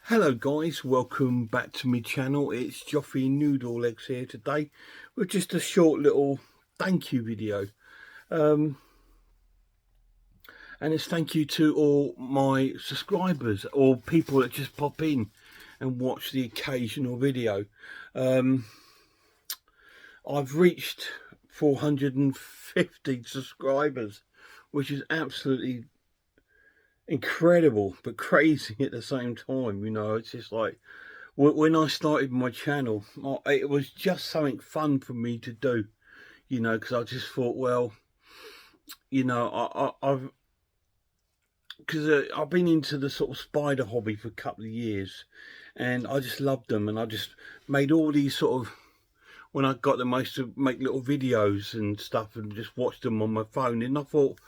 Hello guys, welcome back to my channel. It's Joffy Noodle Legs here today with just a short little thank you video. And it's thank you to all my subscribers or people that just pop in and watch the occasional video. I've reached 450 subscribers, which is absolutely incredible but crazy at the same time. You know, it's just like, when I started my channel, it was just something fun for me to do, you know, because I just thought, well, you know, I've been into the sort of spider hobby for a couple of years, and I just loved them, and I just made all these sort of, when I got them, I used to make little videos and stuff and just watch them on my phone, and I thought,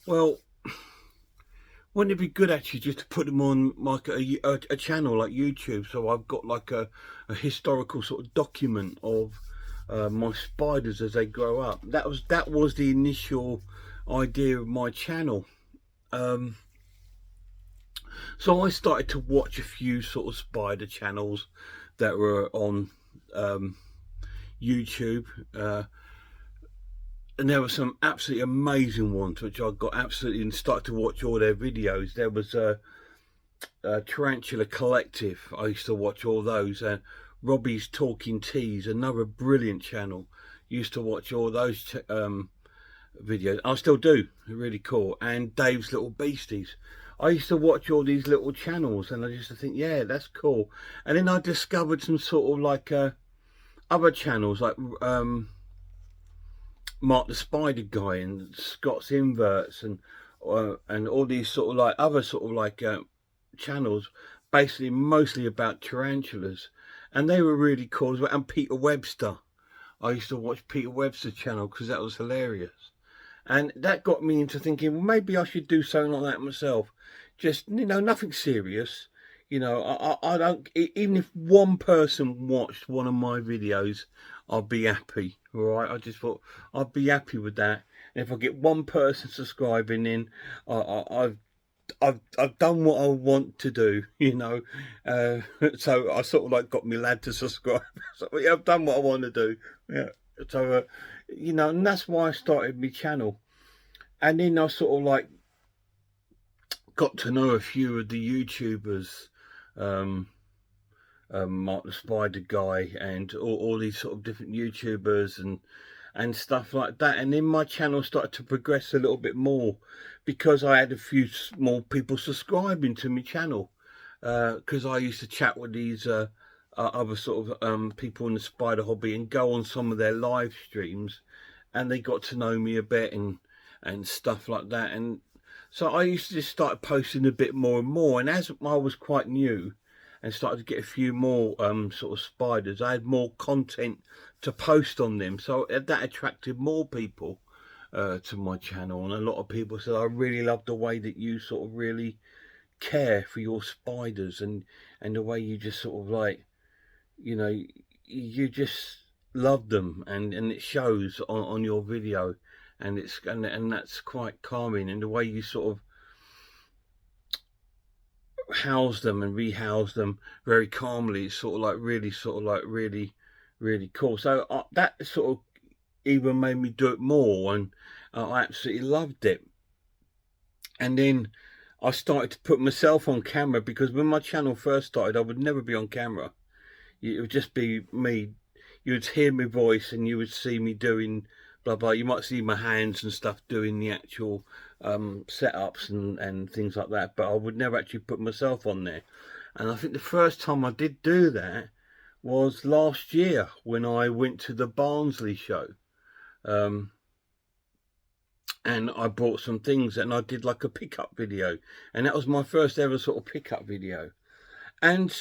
well, wouldn't it be good actually just to put them on like a channel like YouTube, so I've got like a historical sort of document of my spiders as they grow up. That was the initial idea of my channel. So I started to watch a few sort of spider channels that were on YouTube. And there were some absolutely amazing ones which I got absolutely and started to watch all their videos. There was Tarantula Collective. I used to watch all those. Robbie's Talking Teas, another brilliant channel. Used to watch all those videos. I still do. They're really cool. And Dave's Little Beasties. I used to watch all these little channels, and I used to think, yeah, that's cool. And then I discovered some sort of like other channels, like Mark the Spider Guy and Scott's Inverts and all these sort of like other sort of like channels, basically mostly about tarantulas, and they were really cool as well. And Peter Webster, I used to watch Peter Webster's channel because that was hilarious, and that got me into thinking, well, maybe I should do something like that myself. Just, you know, nothing serious. You know, I don't, even if one person watched one of my videos, I'd be happy. All right, I just thought I'd be happy with that. And if I get one person subscribing, then I've done what I want to do, you know. So I sort of like got my lad to subscribe. So yeah, I've done what I want to do. Yeah. So you know, and that's why I started my channel. And then I sort of like got to know a few of the YouTubers, Mark the Spider Guy, and all these sort of different YouTubers and stuff like that. And then my channel started to progress a little bit more because I had a few more people subscribing to my channel. Because I used to chat with these other sort of people in the spider hobby and go on some of their live streams, and they got to know me a bit and stuff like that. And so I used to just start posting a bit more and more. And as I was quite new and started to get a few more sort of spiders, I had more content to post on them. So that attracted more people to my channel. And a lot of people said, I really love the way that you sort of really care for your spiders, and the way you just sort of like, you know, you just love them, and it shows on your video, and it's and that's quite calming. And the way you sort of house them and rehouse them very calmly, it's sort of like really really cool. So that sort of even made me do it more, and I absolutely loved it. And then I started to put myself on camera, because when my channel first started, I would never be on camera. It would just be me. You would hear my voice and you would see me doing blah blah. You might see my hands and stuff doing the actual setups and things like that, but I would never actually put myself on there. And I think the first time I did do that was last year when I went to the Barnsley show. And I brought some things and I did like a pickup video, and that was my first ever sort of pickup video. And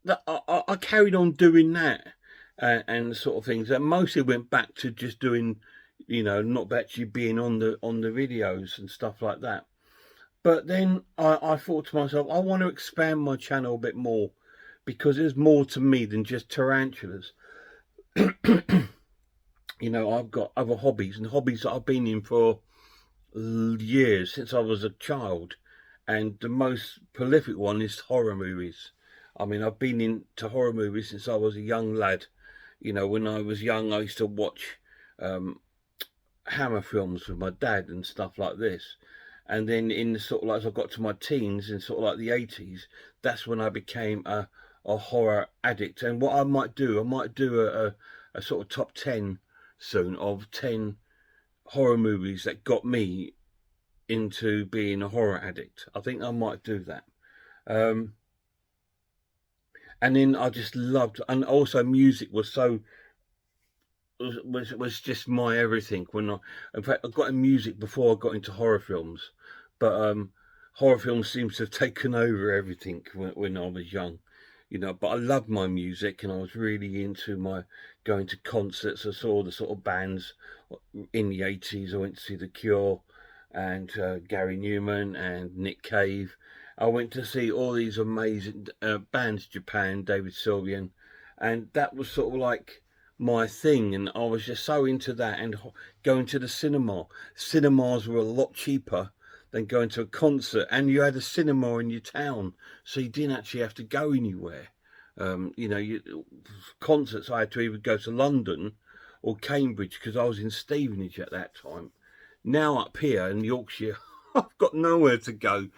that I carried on doing that and sort of things, and mostly went back to just doing, you know, not actually being on the videos and stuff like that. But then I thought to myself, I want to expand my channel a bit more, because there's more to me than just tarantulas. You know, I've got other hobbies, and hobbies that I've been in for years, since I was a child. and the most prolific one is horror movies. I mean, I've been into horror movies since I was a young lad. You know, when I was young, I used to watch Hammer films with my dad and stuff like this. And then in the sort of like, as I got to my teens in sort of like the 80s, that's when I became a horror addict. And what I might do a sort of top 10 soon of 10 horror movies that got me into being a horror addict. I think I might do that. And then I just loved, and also music was so was just my everything. In fact, I got in music before I got into horror films, but horror films seems to have taken over everything when I was young, you know. But I loved my music, and I was really into my going to concerts. I saw the sort of bands in the 80s. I went to see The Cure and Gary Newman and Nick Cave. I went to see all these amazing bands, Japan, David Sylvian, and that was sort of like my thing, and I was just so into that. And going to the cinema, cinemas were a lot cheaper than going to a concert, and you had a cinema in your town, so you didn't actually have to go anywhere. You know, concerts I had to either go to London or Cambridge, because I was in Stevenage at that time. Now up here in Yorkshire, I've got nowhere to go.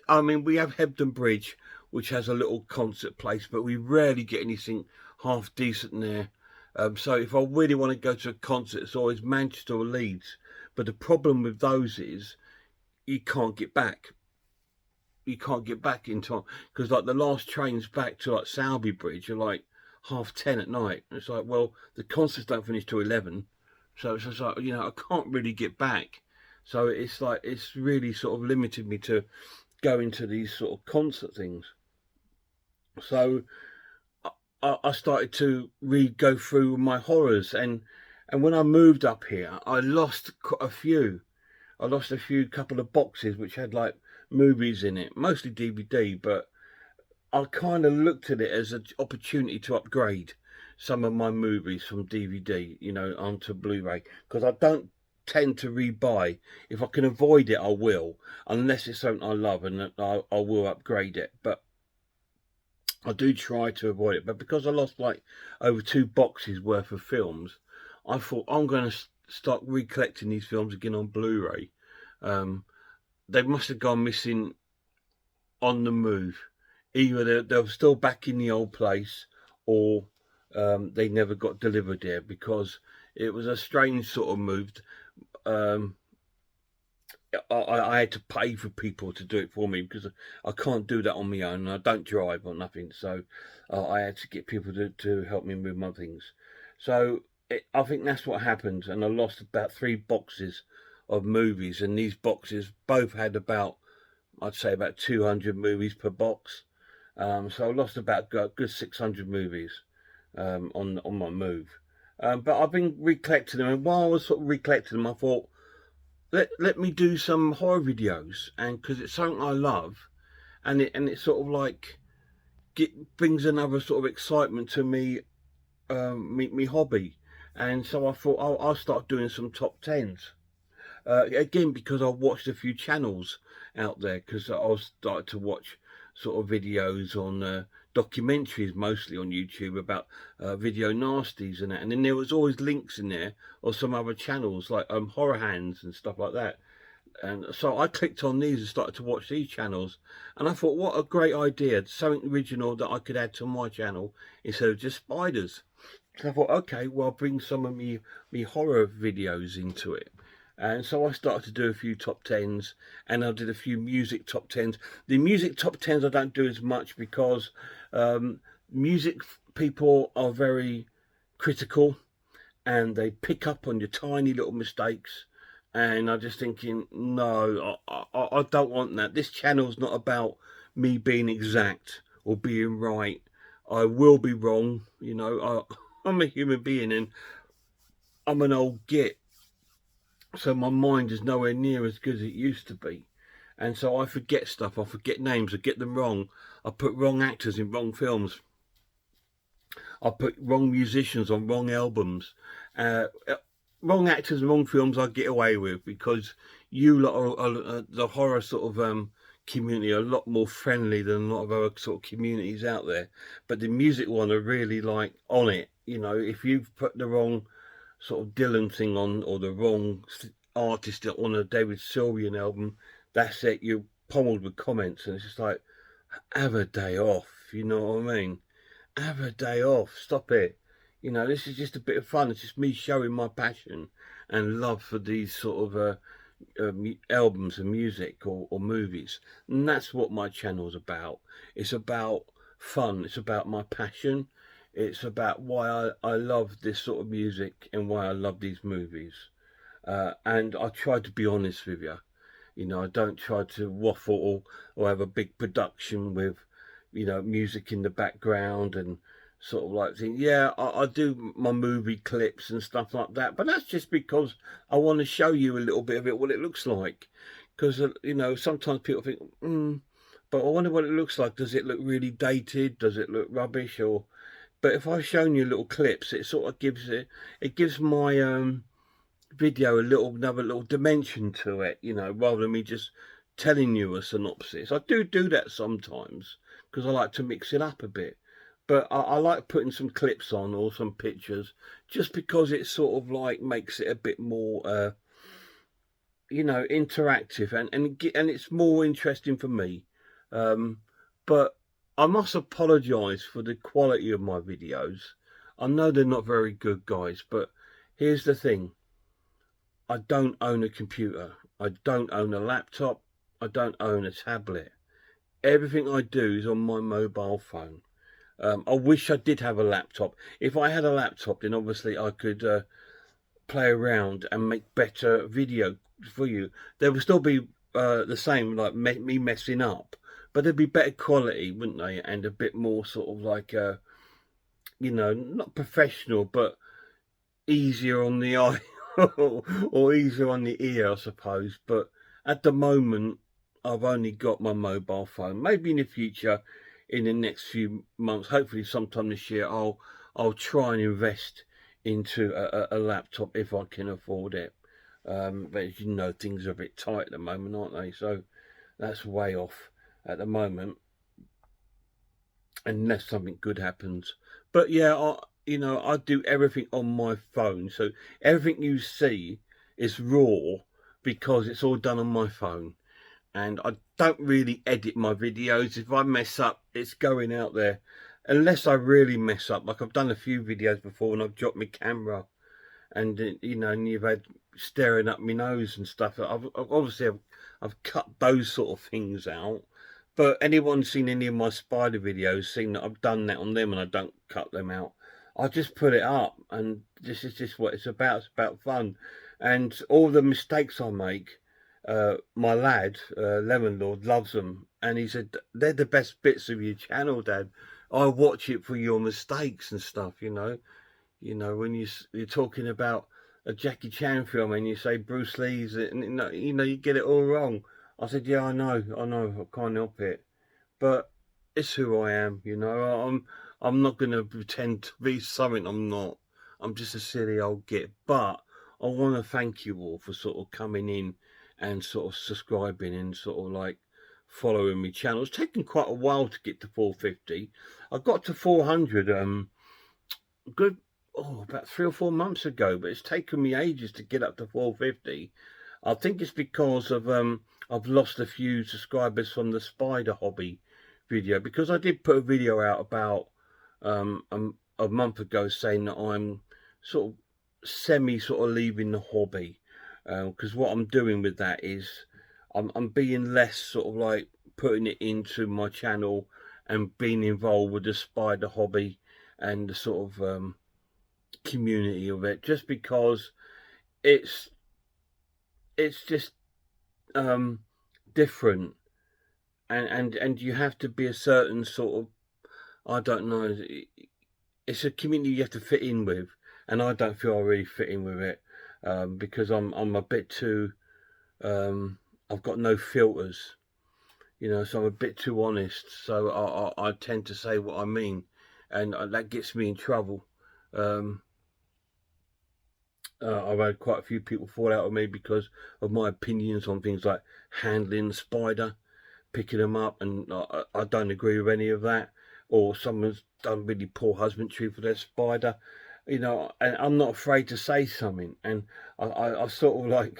I mean, we have Hebden Bridge, which has a little concert place, but we rarely get anything half decent there. So if I really want to go to a concert, it's always Manchester or Leeds. But the problem with those is you can't get back. You can't get back in time, because like the last trains back to like Sowerby Bridge are like 10:30 at night. It's like, well, the concerts don't finish till 11, so it's like, you know, I can't really get back. So it's like, it's really sort of limited me to going to these sort of concert things. So I started to go through my horrors, and when I moved up here, I lost a few. I lost a few couple of boxes which had like movies in it, mostly DVD, but I kind of looked at it as an opportunity to upgrade some of my movies from DVD, you know, onto Blu-ray, because I don't tend to rebuy. If I can avoid it, I will, unless it's something I love, and I will upgrade it. But I do try to avoid it. But because I lost like over 2 boxes worth of films, I thought I'm going to start recollecting these films again on Blu-ray. They must have gone missing on the move. Either they were still back in the old place, or they never got delivered there, because it was a strange sort of move. I had to pay for people to do it for me, because I can't do that on my own. I don't drive or nothing, so I had to get people to help me with my things. So I think that's what happened, and I lost about 3 boxes of movies, and these boxes both had about, I'd say about 200 movies per box. So I lost about a good 600 movies on my move. But I've been recollecting them, and while I was sort of recollecting them, I thought, let me do some horror videos, and because it's something I love, and it sort of like brings another sort of excitement to me, me hobby. And so I thought I'll start doing some top 10s. Again, because I watched a few channels out there, because I was started to watch sort of videos on documentaries, mostly on YouTube, about video nasties and that. And then there was always links in there or some other channels like Horror Hands and stuff like that. And so I clicked on these and started to watch these channels, and I thought, what a great idea, something original that I could add to my channel instead of just spiders. So I thought, okay, well, I'll bring some of me horror videos into it. And so I started to do a few top 10s, and I did a few music top 10s. The music top 10s I don't do as much, because music people are very critical, and they pick up on your tiny little mistakes. And I'm just thinking, no, I don't want that. This channel's not about me being exact or being right. I will be wrong, you know. I'm a human being, and I'm an old git. So my mind is nowhere near as good as it used to be. And so I forget stuff, I forget names, I get them wrong. I put wrong actors in wrong films. I put wrong musicians on wrong albums. Wrong actors and wrong films I get away with, because you lot are the horror sort of community are a lot more friendly than a lot of other sort of communities out there. But the music one are really like on it. You know, if you've put the wrong sort of Dylan thing on, or the wrong artist on a David Sylvian album, that's it. You're pummeled with comments, and it's just like, have a day off. You know what I mean? Have a day off. Stop it. You know, this is just a bit of fun. It's just me showing my passion and love for these sort of albums and music, or movies. And that's what my channel's about. It's about fun. It's about my passion. It's about why I love this sort of music and why I love these movies. And I try to be honest with you. You know, I don't try to waffle, or have a big production with, you know, music in the background and sort of like think, yeah, I do my movie clips and stuff like that. But that's just because I want to show you a little bit of it, what it looks like. Because, you know, sometimes people think, but I wonder what it looks like. Does it look really dated? Does it look rubbish? But if I've shown you little clips, it sort of gives my video another little dimension to it, you know, rather than me just telling you a synopsis. I do that sometimes because I like to mix it up a bit, but I like putting some clips on, or some pictures, just because it sort of like makes it a bit more you know, interactive, and it's more interesting for me. But I must apologize for the quality of my videos. I know they're not very good, guys, but here's the thing. I don't own a computer. I don't own a laptop. I don't own a tablet. Everything I do is on my mobile phone. I wish I did have a laptop. If I had a laptop, then obviously I could play around and make better video for you. There would still be the same, like me messing up, but there'd be better quality, wouldn't they? And a bit more sort of like, you know, not professional, but easier on the eye. Or easier on the ear, I suppose. But at the moment, I've only got my mobile phone. Maybe in the future, in the next few months, hopefully sometime this year, I'll try and invest into a laptop if I can afford it. But as you know, things are a bit tight at the moment, aren't they? So that's way off at the moment, unless something good happens. But yeah, you know, I do everything on my phone, so everything you see is raw because it's all done on my phone. And I don't really edit my videos. If I mess up, it's going out there, unless I really mess up. Like I've done a few videos before and I've dropped my camera, and you know, and you've had staring up my nose and stuff. I've cut those sort of things out. But anyone seen any of my spider videos, seen that I've done that on them and I don't cut them out. I just put it up, and this is just what it's about. It's about fun. And all the mistakes I make, my lad, Lemon Lord, loves them. And he said, they're the best bits of your channel, Dad. I watch it for your mistakes and stuff, you know. You know, when you're talking about a Jackie Chan film and you say Bruce Lee's, and you know, you get it all wrong. I said, yeah, I know, I can't help it. But it's who I am, you know. I'm not going to pretend to be something I'm not. I'm just a silly old git. But I want to thank you all for sort of coming in and sort of subscribing and sort of like following my channel. It's taken quite a while to get to 450. I got to 400 good, about 3 or 4 months ago, but it's taken me ages to get up to 450. I think it's because of I've lost a few subscribers from the spider hobby video, because I did put a video out about a month ago saying that I'm sort of leaving the hobby, because what I'm doing with that is I'm being less sort of like putting it into my channel and being involved with the spider hobby and the sort of community of it, just because it's just different, and you have to be a certain sort of, I don't know, it's a community you have to fit in with, and I don't feel I really fit in with it, because I'm a bit too I've got no filters, you know, so I'm a bit too honest. So I tend to say what I mean, and that gets me in trouble. I've had quite a few people fall out with me because of my opinions on things like handling the spider. picking them up, and I don't agree with any of that. Or someone's done really poor husbandry for their spider, you know, and I'm not afraid to say something. And I sort of like,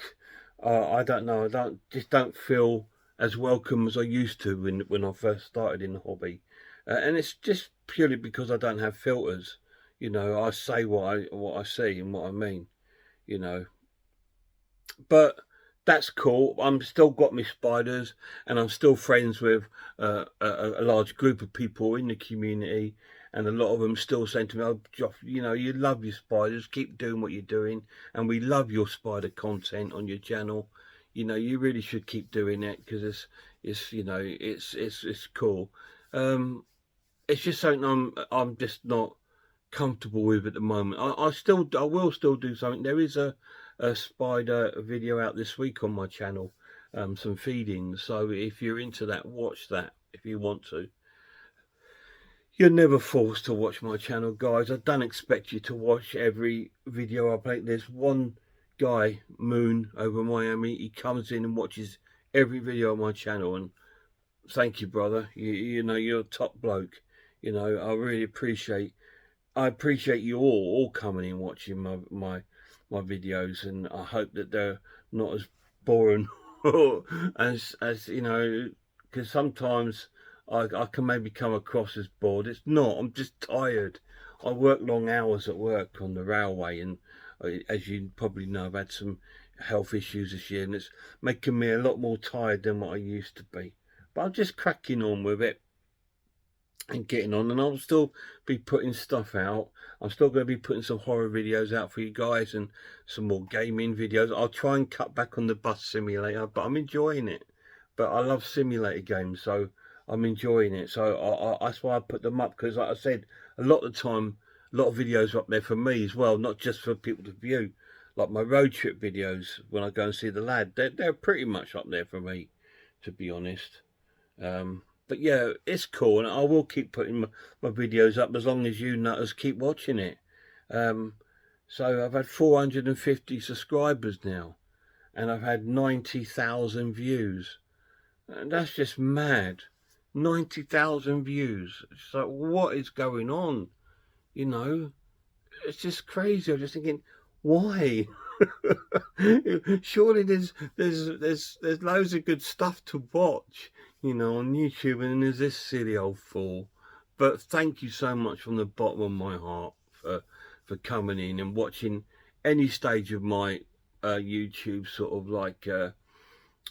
I don't know, I don't feel as welcome as I used to when I first started in the hobby, and it's just purely because I don't have filters. You know, I say what I see and what I mean. You know, but that's cool. I'm still got my spiders, and I'm still friends with a large group of people in the community, and a lot of them still saying to me, "Oh, Joff, you know, you love your spiders. Keep doing what you're doing, and we love your spider content on your channel. You know, you really should keep doing it because it's you know, it's cool. It's just something I'm just not comfortable with at the moment. I will still do something. There is a spider video out this week on my channel, some feedings. So if you're into that, watch that if you want to. You're never forced to watch my channel, guys. I don't expect you to watch every video I make. There's one guy, Moon, over Miami. He comes in and watches every video on my channel, and thank you, brother. You know, you're a top bloke. You know, I really appreciate you all coming in watching my videos, and I hope that they're not as boring as you know, because sometimes I can maybe come across as bored. It's not. I'm just tired. I work long hours at work on the railway, and as you probably know, I've had some health issues this year, and it's making me a lot more tired than what I used to be. But I'm just cracking on with it and getting on, and I'll still be putting stuff out. I'm still going to be putting some horror videos out for you guys, and some more gaming videos. I'll try and cut back on the bus simulator, but I'm enjoying it. But I love simulator games, so I'm enjoying it. So that's why I put them up, because like I said, a lot of the time, a lot of videos are up there for me as well, not just for people to view. Like my road trip videos when I go and see the lad, they're pretty much up there for me, to be honest. But yeah, it's cool, and I will keep putting my videos up as long as you nutters keep watching it. So I've had 450 subscribers now, and I've had 90,000 views, and that's just mad. 90,000 views. It's like, what is going on? You know, it's just crazy. I'm just thinking, why? Surely there's loads of good stuff to watch, you know, on YouTube, and there's this silly old fool. But thank you so much from the bottom of my heart for coming in and watching any stage of my YouTube sort of like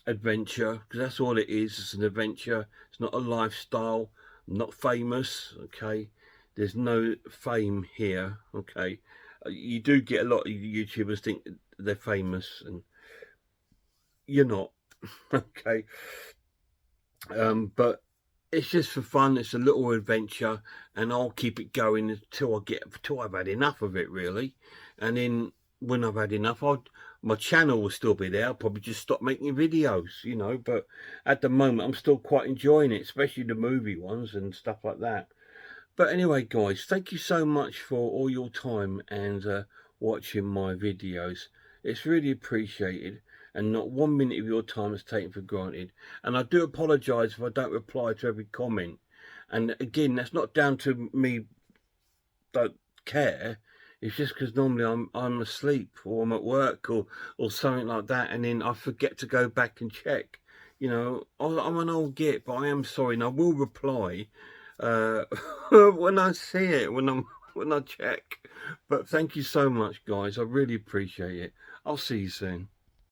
adventure, because that's all it is. It's an adventure. It's not a lifestyle. I'm not famous, okay? There's no fame here, okay? You do get a lot of YouTubers think they're famous, and you're not, okay? But it's just for fun. It's a little adventure, and I'll keep it going until I've had enough of it, really. And then when I've had enough, my channel will still be there. I'll probably just stop making videos, you know. But at the moment, I'm still quite enjoying it, especially the movie ones and stuff like that. But anyway, guys, thank you so much for all your time and watching my videos. It's really appreciated, and not 1 minute of your time is taken for granted. And I do apologise if I don't reply to every comment. And again, that's not down to me don't care. It's just because normally I'm asleep, or I'm at work, or something like that, and then I forget to go back and check. You know, I'm an old git, but I am sorry, and I will reply when I see it, when I check. But thank you so much, guys. I really appreciate it. I'll see you soon.